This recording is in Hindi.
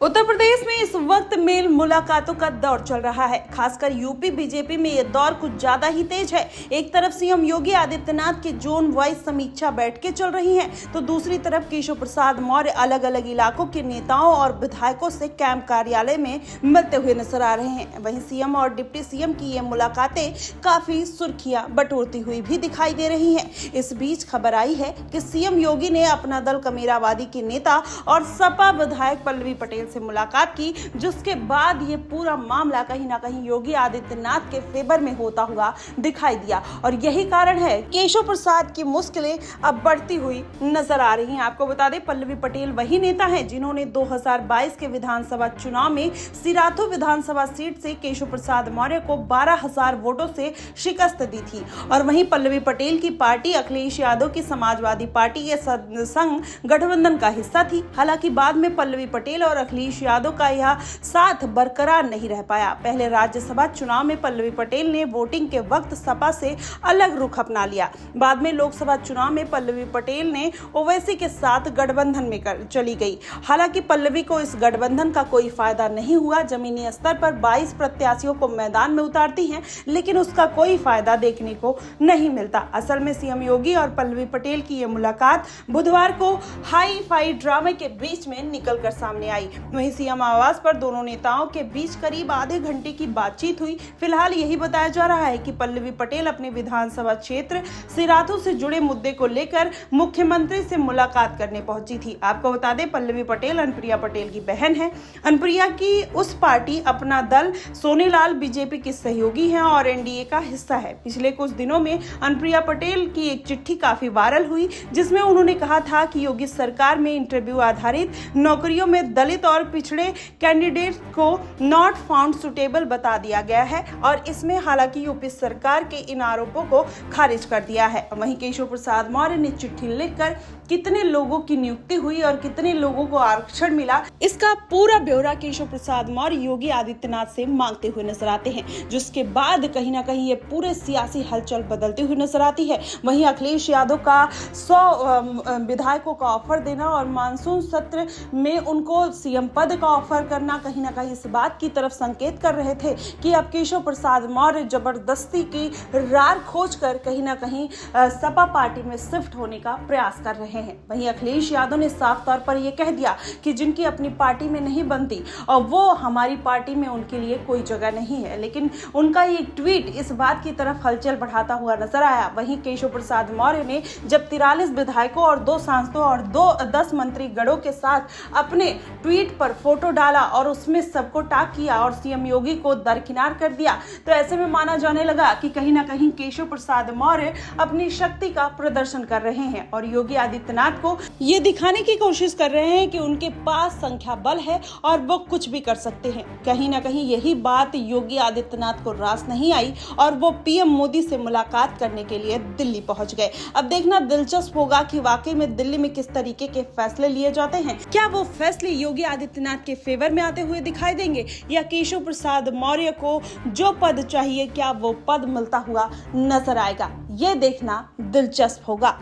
उत्तर प्रदेश में इस वक्त मेल मुलाकातों का दौर चल रहा है। खासकर यूपी बीजेपी में ये दौर कुछ ज्यादा ही तेज है। एक तरफ सीएम योगी आदित्यनाथ की जोन वाइज समीक्षा बैठकें चल रही हैं, तो दूसरी तरफ केशव प्रसाद मौर्य अलग अलग इलाकों के नेताओं और विधायकों से कैंप कार्यालय में मिलते हुए नजर आ रहे हैं। वहीं सीएम और डिप्टी सीएम की ये मुलाकातें काफी सुर्खियां बटोरती हुई भी दिखाई दे रही है। इस बीच खबर आई है कि सीएम योगी ने अपना दल कमेरावादी के नेता और सपा विधायक पल्लवी पटेल से मुलाकात की, जिसके बाद ये पूरा मामला कहीं ना कहीं योगी आदित्यनाथ के फेवर में होता हुआ दिखाई दिया। और यही कारण है केशव प्रसाद की मुश्किलें अब बढ़ती हुई नजर आ रही हैं। आपको बता दें, पल्लवी पटेल वही नेता हैं जिन्होंने 2022 के विधानसभा चुनाव में सिराथू विधानसभा सीट से केशव प्रसाद मौर्य को 12,000 वोटों से शिकस्त दी थी। और वहीं पल्लवी पटेल की पार्टी अखिलेश यादव की समाजवादी पार्टी के संग गठबंधन का हिस्सा थी। हालांकि बाद में पल्लवी पटेल और अखिलेश यादव का यह साथ बरकरार नहीं रह पाया। पहले राज्यसभा चुनाव में पल्लवी पटेल ने वोटिंग के वक्त सपा से अलग रुख अपना लिया। बाद में लोकसभा चुनाव में पल्लवी पटेल ने ओवैसी के साथ गठबंधन में चली गई। हालांकि पल्लवी को इस गठबंधन का कोई फायदा नहीं हुआ। जमीनी स्तर पर 22 प्रत्याशियों को मैदान में उतारती हैं, लेकिन उसका कोई फायदा देखने को नहीं मिलता। असल में सीएम योगी और पल्लवी पटेल की यह मुलाकात बुधवार को हाई फाई ड्रामे के बीच में निकलकर सामने आई। वहीं सीएम आवास पर दोनों नेताओं के बीच करीब आधे घंटे की बातचीत हुई। फिलहाल यही बताया जा रहा है कि पल्लवी पटेल अपने विधानसभा क्षेत्र सिराथू से जुड़े मुद्दे को लेकर मुख्यमंत्री से मुलाकात करने पहुंची थी। आपको बता दें, पल्लवी पटेल अनुप्रिया पटेल की बहन है। अनुप्रिया की उस पार्टी अपना दल सोनेलाल बीजेपी की सहयोगी है और एनडीए का हिस्सा है। पिछले कुछ दिनों में अनुप्रिया पटेल की एक चिट्ठी काफी वायरल हुई, जिसमें उन्होंने कहा था कि योगी सरकार में इंटरव्यू आधारित नौकरियों में दलित और पिछड़े कैंडिडेट को नॉट फाउंड सुटेबल बता दिया गया है। और इसमें हालांकि यूपी सरकार के इन आरोपों को खारिज कर दिया है। वहीं केशव प्रसाद मौर्य ने चिट्ठी लिखकर कितने लोगों की नियुक्ति हुई और कितने लोगों को आरक्षण मिला, इसका पूरा ब्यौरा केशव प्रसाद मौर्य योगी आदित्यनाथ से मांगते हुए नजर आते हैं, जिसके बाद कहीं ना कहीं ये पूरे सियासी हलचल बदलती हुई नजर आती है। वहीं अखिलेश यादव का 100 विधायकों का ऑफर देना और मानसून सत्र में उनको सीएम पद का ऑफर करना कहीं ना कहीं इस बात की तरफ संकेत कर रहे थे कि अब केशव प्रसाद मौर्य जबरदस्ती की रार खोजकर कहीं ना कहीं सपा पार्टी में शिफ्ट होने का प्रयास कर रहे हैं। वहीं अखिलेश यादव ने साफ तौर पर यह कह दिया कि जिनकी अपनी पार्टी में नहीं बनती और वो हमारी पार्टी में उनके लिए कोई जगह नहीं है। लेकिन उनका ये ट्वीट इस बात की तरफ हलचल बढ़ाता हुआ नजर आया। वहीं केशव प्रसाद मौर्य ने जब 43 विधायकों और 2 सांसदों और 10 मंत्री गणों के साथ अपने ट्वीट पर फोटो डाला और उसमें सबको टैग किया और सीएम योगी को दरकिनार कर दिया, तो ऐसे में माना जाने लगा कि कहीं ना कहीं केशव प्रसाद मौर्य अपनी शक्ति का प्रदर्शन कर रहे हैं और योगी आदित्यनाथ को ये दिखाने की कोशिश कर रहे हैं कि उनके पास संख्या बल है और वो कुछ भी कर सकते हैं। कहीं ना कहीं यही बात योगी आदित्यनाथ को रास नहीं आई और वो पीएम मोदी से मुलाकात करने के लिए दिल्ली पहुंच गए। अब देखना दिलचस्प होगा कि वाकई में दिल्ली में किस तरीके के फैसले लिए जाते हैं। क्या वो फैसले योगी आदित्यनाथ के फेवर में आते हुए दिखाई देंगे या केशव प्रसाद मौर्य को जो पद चाहिए क्या वो पद मिलता हुआ नजर आएगा? ये देखना दिलचस्प होगा।